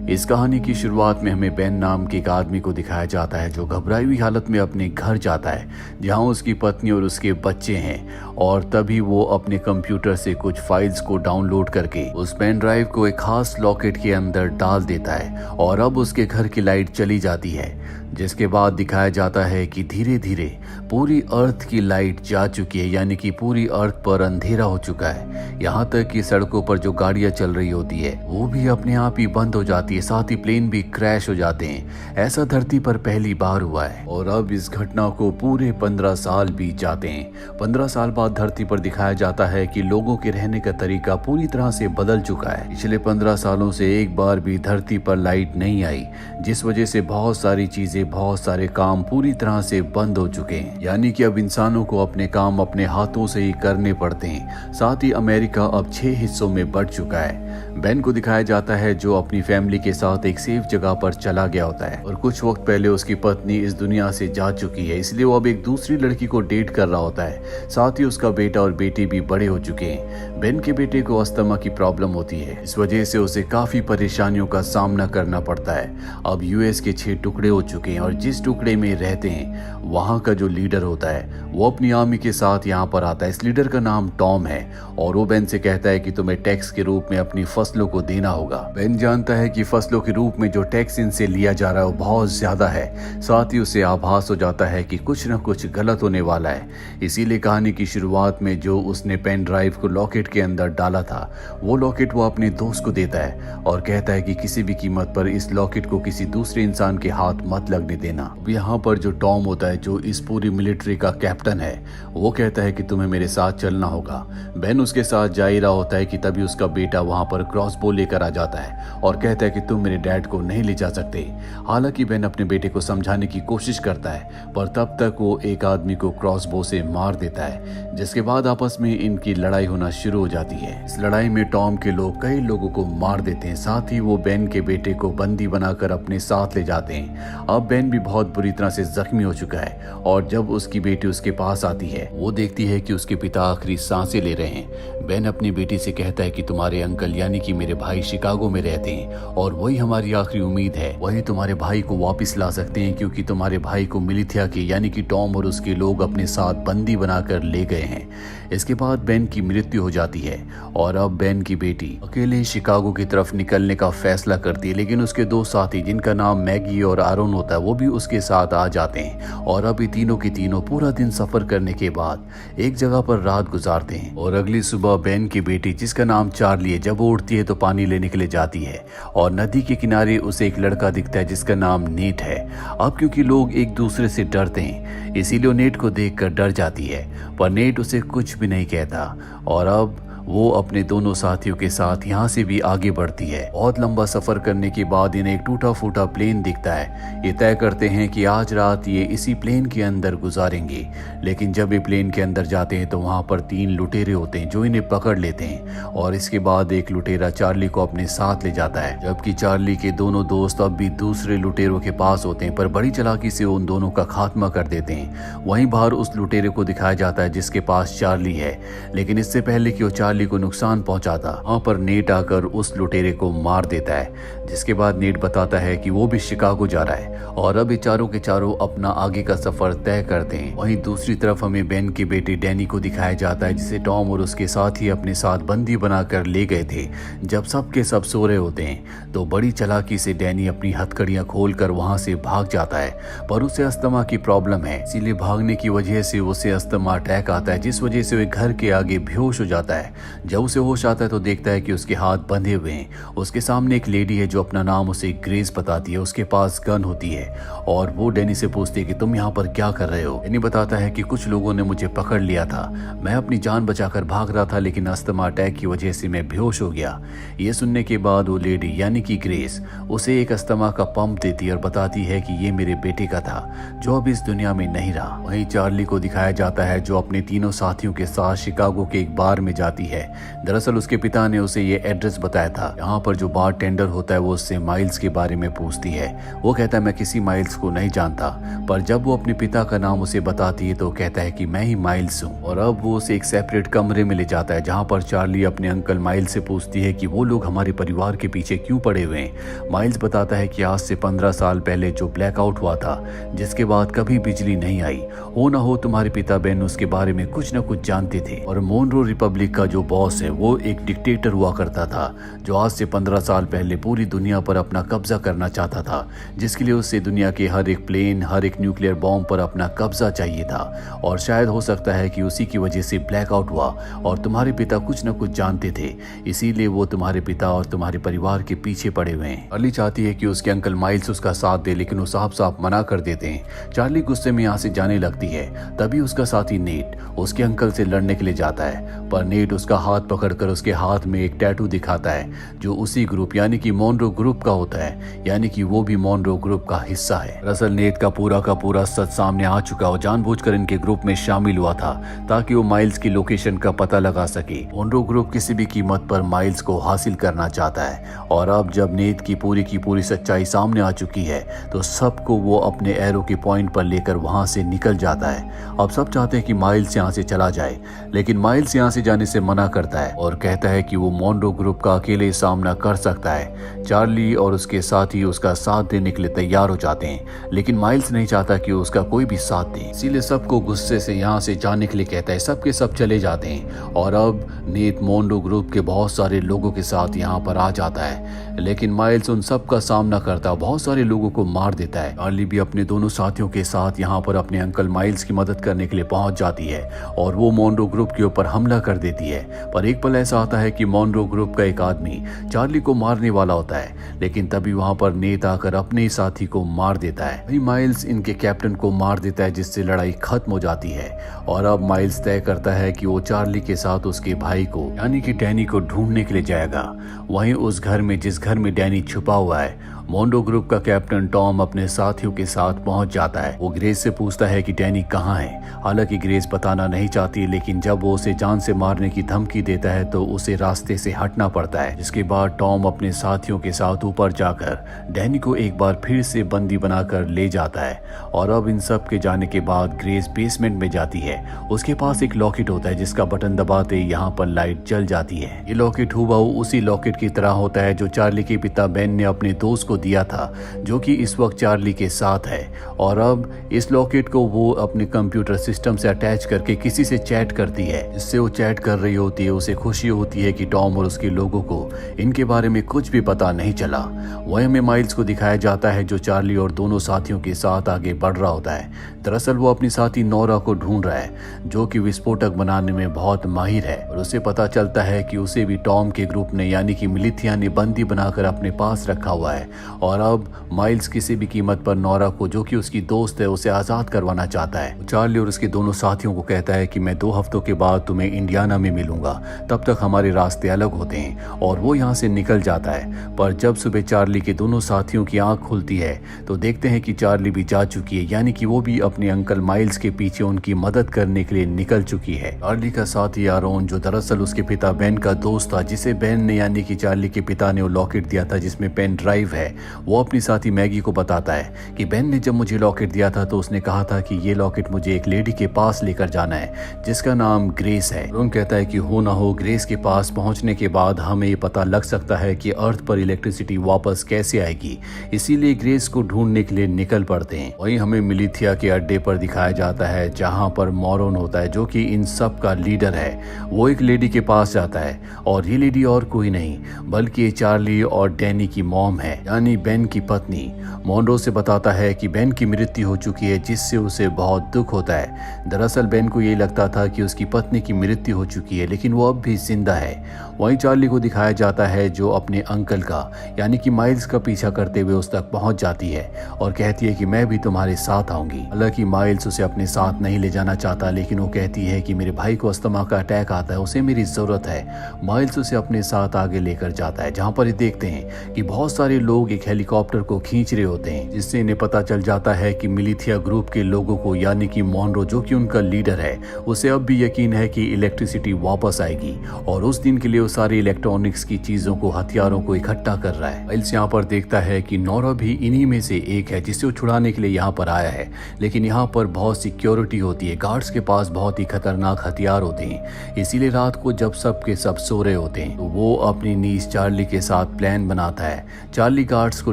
इस कहानी की शुरुआत में हमें बेन नाम के एक आदमी को दिखाया जाता है जो घबराई हुई हालत में अपने घर जाता है जहां उसकी पत्नी और उसके बच्चे हैं, और तभी वो अपने कंप्यूटर से कुछ फाइल्स को डाउनलोड करके उस पेन ड्राइव को एक खास लॉकेट के अंदर डाल देता है और अब उसके घर की लाइट चली जाती है। जिसके बाद दिखाया जाता है कि धीरे धीरे पूरी अर्थ की लाइट जा चुकी है, यानी कि पूरी अर्थ पर अंधेरा हो चुका है। यहाँ तक कि सड़कों पर जो गाड़ियां चल रही होती है वो भी अपने आप ही बंद हो जाती है, साथ ही प्लेन भी क्रैश हो जाते हैं। ऐसा धरती पर पहली बार हुआ है और अब इस घटना को पूरे 15 साल बीत जाते हैं। 15 साल बाद धरती पर दिखाया जाता है कि लोगों के रहने का तरीका पूरी तरह से बदल चुका है। पिछले 15 सालों से एक बार भी धरती पर लाइट नहीं आई, जिस वजह से बहुत सारी चीजें, बहुत सारे काम पूरी तरह से बंद हो चुके हैं। यानी कि अब इंसानों को अपने काम अपने हाथों से ही करने पड़ते हैं। साथ ही अमेरिका अब 6 हिस्सों में बढ़ चुका है। बेन को दिखाया जाता है जो अपनी फैमिली के साथ एक सेफ जगह पर चला गया होता है और कुछ वक्त पहले उसकी पत्नी इस दुनिया से जा चुकी है, इसलिए वो अब एक दूसरी लड़की को डेट कर रहा होता है। साथ ही उसका बेटा और बेटी भी बड़े हो चुके हैं। बेन के बेटे को अस्थमा की प्रॉब्लम होती है, इस वजह से उसे काफी परेशानियों का सामना करना पड़ता है। अब यूएस के 6 टुकड़े हो चुके हैं और जिस टुकड़े में रहते हैं वहाँ का जो लीडर होता है वो अपनी आर्मी के साथ यहाँ पर आता है। इस लीडर का नाम टॉम है और वो बेन से कहता है कि तुम्हें टैक्स के रूप में अपनी फसलों को देना होगा। बेन जानता है कि फसलों के रूप में जो टैक्स इनसे लिया जा रहा है वो बहुत ज्यादा है। साथ ही उसे आभास हो जाता है कि कुछ न कुछ गलत होने वाला है। इसीलिए कहानी की शुरुआत में जो उसने पेन ड्राइव को लॉकेट के अंदर डाला था वो लॉकेट वो अपने दोस्त को देता है और कहता है कि किसी भी कीमत पर इस लॉकेट को किसी दूसरे इंसान के हाथ मत लगने देना। यहाँ पर जो टॉम होता है जो इस पूरी मिलिट्री का कैप्टन है वो कहता है कि तुम्हें मेरे साथ चलना होगा। बेन उसके साथ जा ही रहा होता है कि तभी उसका बेटा वहां पर क्रॉसबो लेकर आ जाता है और कहता है कि तुम मेरे डैड को नहीं ले जा सकते। हालांकि बेन अपने बेटे को समझाने की कोशिश करता है पर तब तक वो एक आदमी को क्रॉसबो से मार देता है, जिसके बाद आपस में इनकी लड़ाई होना शुरू हो जाती है। इस लड़ाई में टॉम के लोग कई लोगों को मार देते हैं। साथ ही वो बेन के बेटे को बंदी बनाकर अपने साथ ले जाते हैं। अब बेन भी बहुत बुरी तरह से जख्मी हो चुका है और जब उसकी बेटी उसके पास आती है वो देखती है कि उसके पिता आखिरी सांसें ले रहे हैं। बेन अपनी बेटी से कहता है कि तुम्हारे अंकल यानी कि मेरे भाई शिकागो में रहते हैं और वही हमारी आखिरी उम्मीद है, वही तुम्हारे भाई को वापस ला सकते हैं क्योंकि तुम्हारे भाई को मिलिथिया के यानी कि टॉम और उसके लोग अपने साथ बंदी बनाकर ले गए हैं। इसके बाद बेन की मृत्यु हो जाती है और अब बेन की बेटी अकेले शिकागो की तरफ निकलने का फैसला करती है, लेकिन उसके 2 साथी जिनका नाम मैगी और आरोन होता है वो भी उसके साथ आ जाते हैं और अब ये तीनों की तीनों पूरा दिन सफर करने के बाद एक जगह पर रात गुजारते हैं। और अगली सुबह बेन की बेटी जिसका नाम चार्ली है जब वो उठती है तो पानी लेने के लिए जाती है और नदी के किनारे उसे एक लड़का दिखता है जिसका नाम नेट है। अब क्योंकि लोग एक दूसरे से डरते हैं इसीलिए नेट को देखकर डर जाती है, पर नेट उसे कुछ भी नहीं कहता और अब वो अपने दोनों साथियों के साथ यहाँ से भी आगे बढ़ती है। बहुत लंबा सफर करने के बाद इन्हें एक टूटा फूटा प्लेन दिखता है। ये तय करते हैं कि आज रात ये इसी प्लेन के अंदर गुजारेंगे, लेकिन जब ये प्लेन के अंदर जाते हैं तो वहाँ पर 3 लुटेरे होते हैं जो इन्हें पकड़ लेते हैं और इसके बाद एक लुटेरा चार्ली को अपने साथ ले जाता है, जबकि चार्ली के दोनों दोस्त अब भी दूसरे लुटेरों के पास होते हैं पर बड़ी चालाकी से उन दोनों का खात्मा कर देते हैं। वहीं बाहर उस लुटेरे को दिखाया जाता है जिसके पास चार्ली है, लेकिन इससे पहले कि वो चार्ली को नुकसान पहुंचाता वहां पर नेट आकर उस लुटेरे को मार देता है। जिसके बाद नेट बताता है कि वो भी शिकागो जा रहा है और अब ये चारों के चारों अपना आगे का सफर तय करते हैं। वहीं दूसरी तरफ हमें बेन के बेटे डैनी को दिखाया जाता है जिसे टॉम और उसके साथी अपने साथ बंदी बनाकर ले गए थे। जब सब के सब सो रहे होते हैं तो बड़ी चालाकी से डैनी अपनी हथकड़ियां खोलकर वहां से भाग जाता है, पर उसे अस्थमा की प्रॉब्लम है इसीलिए भागने की वजह से उसे अस्थमा अटैक आता है, जिस वजह से वे घर के आगे बेहोश हो जाता है। जब उसे होश आता है तो देखता है कि उसके हाथ बंधे हुए हैं। उसके सामने एक लेडी है जो अपना नाम उसे ग्रेस बताती है। उसके पास गन होती है और वो डैनी से पूछती है कि तुम यहाँ पर क्या कर रहे हो। डैनी बताता है कि कुछ लोगों ने मुझे पकड़ लिया था, मैं अपनी जान बचाकर भाग रहा था लेकिन अस्थमा अटैक की वजह से मैं बेहोश हो गया। ये सुनने के बाद वो लेडी यानी कि ग्रेस उसे एक अस्थमा का पंप देती है और बताती है कि ये मेरे बेटे का था जो अब इस दुनिया में नहीं रहा। वहीं चार्ली को दिखाया जाता है जो अपने तीनों साथियों के साथ शिकागो के एक बार में जाती है है। दरअसल उसके पिता ने उसे ये एड्रेस बताया था। यहाँ पर जो बार टेंडर होता है वो उससे माइल्स के बारे में पूछती है। वो कहता है मैं किसी माइल्स को नहीं जानता, पर जब वो अपने पिता का नाम उसे बताती है तो कहता है कि मैं ही माइल्स हूँ। और अब वो उसे एक सेपरेट कमरे में ले जाता है जहाँ पर चार्ली अपने अंकल माइल्स से पूछती है कि वो लोग हमारे परिवार के पीछे क्यों पड़े हुए हैं। माइल्स बताता है कि आज से 15 साल पहले जो ब्लैकआउट हुआ था, जिसके बाद कभी बिजली नहीं आई, हो ना हो तुम्हारे पिता बेन उसके बारे में कुछ न कुछ जानते थे। और मोनरो रिपब्लिक का जो बॉस है वो एक डिक्टेटर हुआ करता था जो आज से 15 साल पहले पूरी दुनिया पर अपना कब्जा करना चाहता था, जिसके लिए उससे दुनिया के हर एक प्लेन, हर एक न्यूक्लियर बॉम्ब पर अपना कब्जा चाहिए था। और शायद हो सकता है कि उसी की वजह से ब्लैकआउट हुआ और तुम्हारे पिता कुछ न कुछ जानते थे, इसीलिए वो तुम्हारे पिता और तुम्हारे परिवार के पीछे पड़े हुए हैं। चार्ली चाहती है कि उसके अंकल माइल्स उसका साथ दे, लेकिन वो साफ साफ मना कर देते हैं। चार्ली गुस्से में यहाँ से जाने लगती है। तभी उसका साथी नेट उसके अंकल से लड़ने के लिए जाता है, पर नेट उसका हाथ पकड़कर उसके हाथ में एक टैटू दिखाता है जो उसी ग्रुप यानी कि मोनरो ग्रुप का होता है, यानी कि वो भी मोनरो ग्रुप का हिस्सा है। दरअसल नेट का पूरा सच सामने आ चुका और जानबूझकर इनके ग्रुप में शामिल हुआ था ताकि वो माइल्स की लोकेशन का पता लगा सके। मोनरो ग्रुप किसी भी कीमत पर माइल्स को हासिल करना चाहता है और अब जब नेट की पूरी सच्चाई सामने आ चुकी है तो सबको वो अपने एरो के पॉइंट पर लेकर वहां से निकल जाता है। अब सब चाहते हैं कि माइल्स यहाँ से चला जाए, लेकिन माइल्स यहाँ से जाने से मना करता है और कहता है कि वो मोनरो ग्रुप का अकेले सामना कर सकता है। चार्ली और उसके साथी उसका साथ देने के लिए तैयार हो जाते हैं, लेकिन माइल्स नहीं चाहता कि उसका कोई भी साथ दे, इसीलिए सबको गुस्से से यहाँ से जाने के लिए कहता है। सबके सब चले जाते हैं और अब नेट मोनरो ग्रुप के बहुत सारे लोगों के साथ यहाँ पर आ जाता है, लेकिन माइल्स उन सब का सामना करता है, बहुत सारे लोगों को मार देता है। चार्ली भी अपने दोनों साथियों के साथ यहाँ पर अपने अंकल माइल्स की मदद करने के लिए पहुंच जाती है और वो मोनरो ग्रुप के ऊपर हमला कर देती है। पर एक पल ऐसा आता है कि मोनरो ग्रुप का एक आदमी चार्ली को मारने वाला होता है, लेकिन तभी वहां पर नेट आकर अपने ही साथी को मार देता है। वही माइल्स इनके कैप्टन को मार देता है, जिससे लड़ाई खत्म हो जाती है। और अब माइल्स तय करता है कि वो चार्ली के साथ उसके भाई को यानी कि डैनी को ढूंढने के लिए जाएगा। वहीं उस घर में जिस घर में डैनी छुपा हुआ है, मोनरो ग्रुप का कैप्टन टॉम अपने साथियों के साथ पहुंच जाता है। वो ग्रेस से पूछता है कि डैनी कहाँ है। हालांकि ग्रेस बताना नहीं चाहती, लेकिन जब वो उसे जान से मारने की धमकी देता है तो उसे रास्ते से हटना पड़ता है। जिसके बाद टॉम अपने साथियों के साथ ऊपर जाकर डैनी को एक बार फिर से बंदी बनाकर ले जाता है। और अब इन सब के जाने के बाद ग्रेस बेसमेंट में जाती है। उसके पास एक लॉकेट होता है जिसका बटन दबाते यहाँ पर लाइट जल जाती है। ये लॉकेट हूबहू उसी लॉकेट की तरह होता है जो चार्ली के पिता बेन ने अपने दोस्त को दिया था, जो कि इस वक्त चार्ली के साथ है। और अब इस लॉकेट को वो अपने कंप्यूटर सिस्टम से अटैच करके किसी से चैट करती है। जिससे वो चैट कर रही होती है, उसे खुशी होती है कि टॉम और उसके लोगों को इनके बारे में कुछ भी पता नहीं चला। वहीं हमें माइल्स को दिखाया जाता है जो चार्ली और दोनों साथियों के साथ आगे बढ़ रहा होता है। दरअसल वो अपनी साथी नोरा को ढूंढ रहा है जो कि विस्फोटक बनाने में बहुत माहिर है। और उसे पता चलता है कि उसे भी टॉम के ग्रुप ने यानी कि मिलिथिया ने बंदी बनाकर अपने पास रखा हुआ है। और अब माइल्स किसी भी कीमत पर नोरा को, जो कि उसकी दोस्त है, उसे आजाद करवाना चाहता है। चार्ली और उसके दोनों साथियों को कहता है कि मैं 2 हफ्तों के बाद तुम्हें इंडियाना में मिलूंगा, तब तक हमारे रास्ते अलग होते हैं। और वो यहाँ से निकल जाता है। पर जब सुबह चार्ली के दोनों साथियों की आंख खुलती है तो देखते हैं कि चार्ली भी जा चुकी है, यानी कि वो भी अपने अंकल माइल्स के पीछे उनकी मदद करने के लिए निकल चुकी है। चार्ली का साथी आरोन, जो दरअसल उसके पिता बेन का दोस्त था, जिसे बेन ने यानी कि चार्ली के पिता ने वो लॉकेट दिया था जिसमें पेन ड्राइव है, वो अपनी साथी मैगी को बताता है कि बेन ने जब मुझे लॉकेट दिया था तो उसने कहा था कि ये लॉकेट मुझे एक लेडी के पास लेकर जाना है जिसका नाम ग्रेस है। रोन कहता है कि हो ना हो ग्रेस के पास पहुंचने के बाद हमें ये पता लग सकता है कि अर्थ पर इलेक्ट्रिसिटी वापस कैसे आएगी, इसीलिए ग्रेस को ढूंढने के लिए निकल पड़ते हैं। वहीं हमें मिलिथिया के अड्डे पर दिखाया जाता है जहां पर मोरोन होता है, जो कि इन सब का लीडर है। वो एक लेडी के पास जाता है और ये लेडी और कोई नहीं बल्कि चार्ली और डैनी की मॉम है, यानी बेन की पत्नी। मोनरो से बताता है कि बेन की मृत्यु हो चुकी है, जिससे उसे बहुत दुख होता है। दरअसल बेन को ये लगता था कि उसकी पत्नी की मृत्यु हो चुकी है, लेकिन वो अब भी जिंदा है। वहीं चार्ली को दिखाया जाता है जो अपने अंकल का यानी कि माइल्स का पीछा करते हुए उस तक पहुंच जाती है और कहती है कि मैं भी तुम्हारे साथ आऊंगी। हालांकि माइल्स उसे अपने साथ नहीं ले जाना चाहता, लेकिन वो कहती है कि मेरे भाई को अस्थमा का अटैक आता है, उसे मेरी जरूरत है। माइल्स उसे अपने साथ आगे लेकर जाता है जहां पर देखते हैं कि बहुत सारे लोग एक हेलीकॉप्टर को खींच रहे होते हैं, जिससे इन्हें पता चल जाता है कि मिलिथिया ग्रुप के लोगों को यानी कि मॉनरो जो कि उनका लीडर है उसे अब भी यकीन है कि इलेक्ट्रिसिटी वापस आएगी और उस दिन के लिए वो सारी इलेक्ट्रॉनिक्स की चीजों को, हथियारों को इकट्ठा कर रहा है। माइल्स यहाँ पर देखता है कि नोरा भी इन्हीं में से एक है जिसे वो छुड़ाने के लिए यहाँ पर आया है, लेकिन यहाँ पर बहुत सिक्योरिटी होती है, गार्ड्स के पास बहुत ही खतरनाक हथियार होते हैं। इसीलिए रात को जब सब के सब सो रहे होते हैं तो वो अपनी नीस चार्ली के साथ प्लान बनाता है। चार्ली गार्ड्स को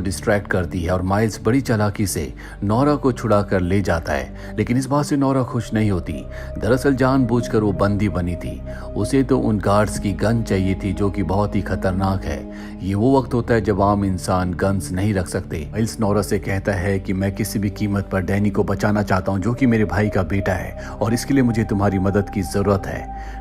डिस्ट्रैक्ट करती है और माइल्स बड़ी चालाकी से नोरा को छुड़ा कर ले जाता है, लेकिन इस बात से नोरा खुश नहीं होती। दरअसल जानबूझकर वो बंदी बनी थी, उसे तो उन गार्ड्स की गन चाहिए थी जो कि बहुत ही खतरनाक है। ये वो वक्त होता है जब आम इंसान गन्स नहीं रख सकते। माइल्स नोरा से कहता है कि मैं किसी भी कीमत पर डैनी को बचाना चाहता हूँ जो कि मेरे भाई का बेटा है और इसके लिए मुझे तुम्हारी मदद की जरूरत है।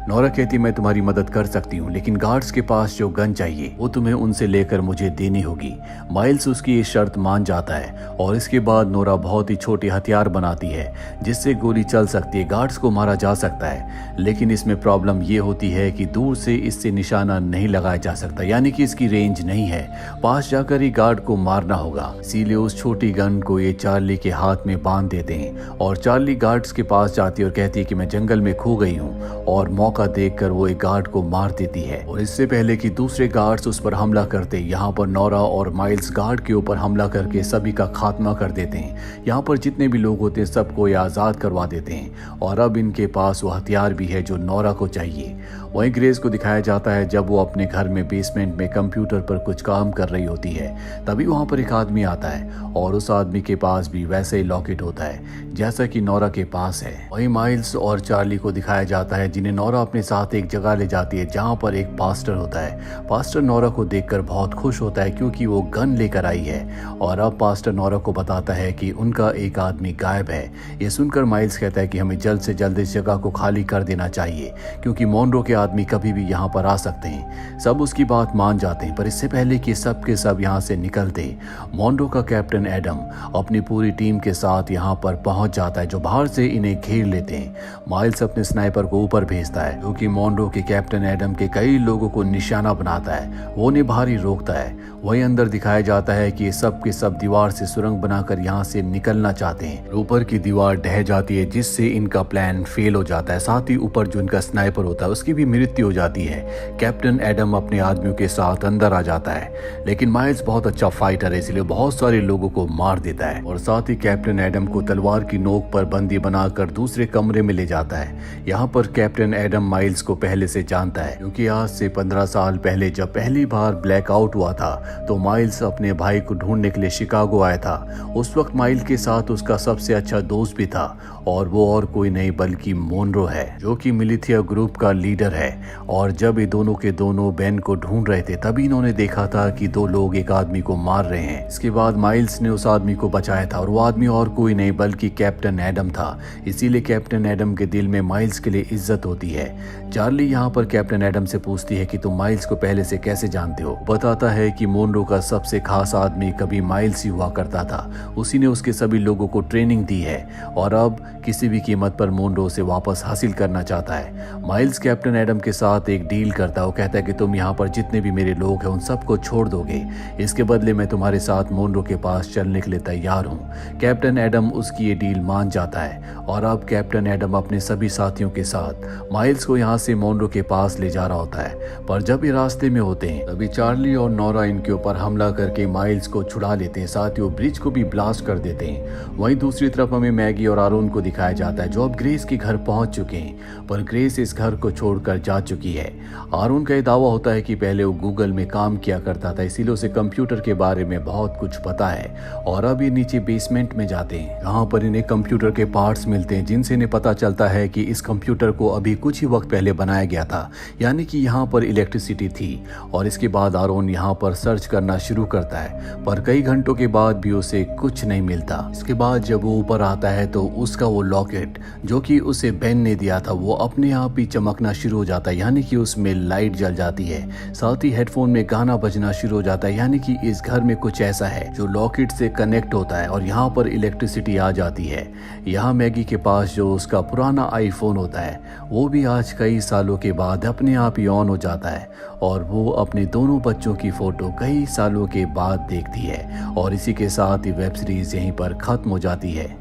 नोरा कहती मैं तुम्हारी मदद कर सकती हूँ, लेकिन गार्ड्स के पास जो गन चाहिए वो तुम्हें उनसे लेकर मुझे देनी होगी। माइल्स उसकी ये शर्त मान जाता है और इसके बाद नोरा बहुत ही छोटे हथियार बनाती है जिससे गोली चल सकती है, गार्ड्स को मारा जा सकता है। लेकिन इसमें प्रॉब्लम ये होती है कि दूर से इससे निशाना नहीं लगाया जा सकता, यानी कि इसकी रेंज नहीं है, पास जाकर ही गार्ड को मारना होगा। इसीलिए उस छोटी गन को ये चार्ली के हाथ में बांध देते हैं और चार्ली गार्ड्स के पास जाती है और कहती है कि मैं जंगल में खो गई हूँ, और मौका देखकर वो एक गार्ड को मार देती है। और इससे पहले कि दूसरे गार्ड्स उस पर हमला करते, यहाँ पर नोरा और माइल्स गार्ड के ऊपर हमला करके सभी का खात्मा कर देते हैं। यहाँ पर जितने भी लोग होते हैं सबको ये आजाद करवा देते हैं और अब इनके पास वो हथियार भी है जो नोरा को चाहिए। वहीं ग्रेस को दिखाया जाता है जब वो अपने घर में बेसमेंट में कंप्यूटर पर कुछ काम कर रही होती है, तभी वहां पर एक आदमी आता है और उस आदमी के पास भी वैसे ही लॉकेट होता है जैसा कि नोरा के पास है। वहीं माइल्स और चार्ली को दिखाया जाता है जिन्हें नोरा अपने साथ एक जगह ले जाती है जहां पर एक पास्टर होता है। पास्टर नोरा को देखकर बहुत खुश होता है क्योंकि वो गन लेकर आई है और अब पास्टर नोरा को बताता है कि उनका एक आदमी गायब है। ये सुनकर माइल्स कहता है कि हमें जल्द से जल्द इस जगह को खाली कर देना चाहिए क्योंकि मॉनरो के आदमी कभी भी यहाँ पर आ सकते हैं। सब उसकी बात मान जाते हैं, पर इससे पहले कि सब के सब यहाँ से निकलते, मॉनरो का कैप्टन एडम अपनी पूरी टीम के साथ यहाँ पर पहुंच जाता है जो बाहर से इन्हें घेर लेते हैं। माइल्स अपने स्नाइपर को ऊपर भेजता है जो कि मॉनरो के कैप्टन एडम के कई लोगों को निशाना बनाता है, वो उन्हें बाहर ही रोकता है। वहीं अंदर दिखाया जाता है कि ये सब के सब दीवार से सुरंग बनाकर यहाँ से निकलना चाहते हैं। ऊपर की दीवार ढह जाती है जिससे इनका प्लान फेल हो जाता है, साथ ही ऊपर जो इनका स्नाइपर होता है उसकी भी मृत्यु हो जाती है। कैप्टन एडम अपने आदमियों के साथ अंदर आ जाता है, लेकिन माइल्स बहुत अच्छा फाइटर है इसलिए बहुत सारे लोगों को मार देता है और साथ ही कैप्टन एडम को तलवार की नोक पर बंदी बनाकर दूसरे कमरे में ले जाता है। यहाँ पर कैप्टन एडम माइल्स को पहले से जानता है क्योंकि आज से 15 साल पहले जब पहली बार ब्लैकआउट हुआ था तो माइल्स अपने भाई को ढूंढने के लिए शिकागो आया था। उस वक्त माइल्स के साथ उसका सबसे अच्छा दोस्त भी था और वो और कोई नहीं बल्कि मॉनरो है जो कि मिलिथिया ग्रुप का लीडर है। और जब ये दोनों के दोनों बेन को ढूंढ रहे थे तभी इन्होंने देखा था कि दो लोग एक आदमी को मार रहे हैं। इसके बाद माइल्स ने उस आदमी को बचाया था और वो आदमी और कोई नहीं बल्कि कैप्टन एडम था। इसीलिए कैप्टन एडम के दिल में माइल्स के लिए इज्जत होती है। चार्ली यहाँ पर कैप्टन एडम से पूछती है कि तुम माइल्स को पहले से कैसे जानते हो। बताता है कि मॉनरो का सबसे खास आदमी कभी माइल्स ही हुआ करता था, उसी ने उसके सभी लोगों को ट्रेनिंग दी है और अब किसी भी कीमत पर मॉनरो से वापस हासिल करना चाहता है। माइल्स कैप्टन एडम के साथ एक डील करता है, वो कहता है कि तुम यहाँ पर जितने भी मेरे लोग हैं उन सबको छोड़ दोगे, इसके बदले मैं तुम्हारे साथ मॉनरो के पास चलने के लिए तैयार हूँ। कैप्टन एडम उसकी ये डील मान जाता है और अब कैप्टन एडम अपने सभी साथियों के साथ माइल्स को यहाँ से मॉनरो के पास ले जा रहा होता है। पर जब ये रास्ते में होते हैं तभी चार्ली और नोरा इनके ऊपर हमला करके माइल्स को छुड़ा लेते हैं, साथ ही वो ब्रिज को भी ब्लास्ट कर देते हैं। वहीं दूसरी तरफ हमें मैगी और आरोन को दिखाया जाता है जो अब ग्रेस के घर पहुंच चुके हैं, पर ग्रेस इस घर को छोड़कर जा चुकी है। आरोन का यह दावा होता है कि पहले वो गूगल में काम किया करता था, इसीलिए उसे कंप्यूटर के बारे में बहुत कुछ पता है। और अब ये नीचे बेसमेंट में जाते हैं, यहाँ पर इन्हें कंप्यूटर के पार्ट्स मिलते हैं जिनसे इन्हें पता चलता है कि इस कंप्यूटर को अभी कुछ ही वक्त पहले बनाया गया था, यानी कि यहाँ पर इलेक्ट्रिसिटी थी। और इसके बाद आरोन यहाँ पर सर्च करना शुरू करता है, पर कई घंटों के बाद भी उसे कुछ नहीं मिलता। इसके बाद जब वो ऊपर आता है तो उसका वो लॉकेट जो कि उसे बेन ने दिया था वो अपने आप ही चमकना शुरू हो जाता है, यानी कि उसमें लाइट जल जाती है। साथ ही हेडफोन में गाना बजना शुरू हो जाता है, यानी कि इस घर में कुछ ऐसा है जो लॉकेट से कनेक्ट होता है और यहाँ पर इलेक्ट्रिसिटी आ जाती है। यहाँ मैगी के पास जो उसका पुराना आईफोन होता है वो भी आज कई सालों के बाद अपने आप ही ऑन हो जाता है और वो अपने दोनों बच्चों की फोटो कई सालों के बाद देखती है। और इसी के साथ ही वेब सीरीज यहीं पर खत्म हो जाती है।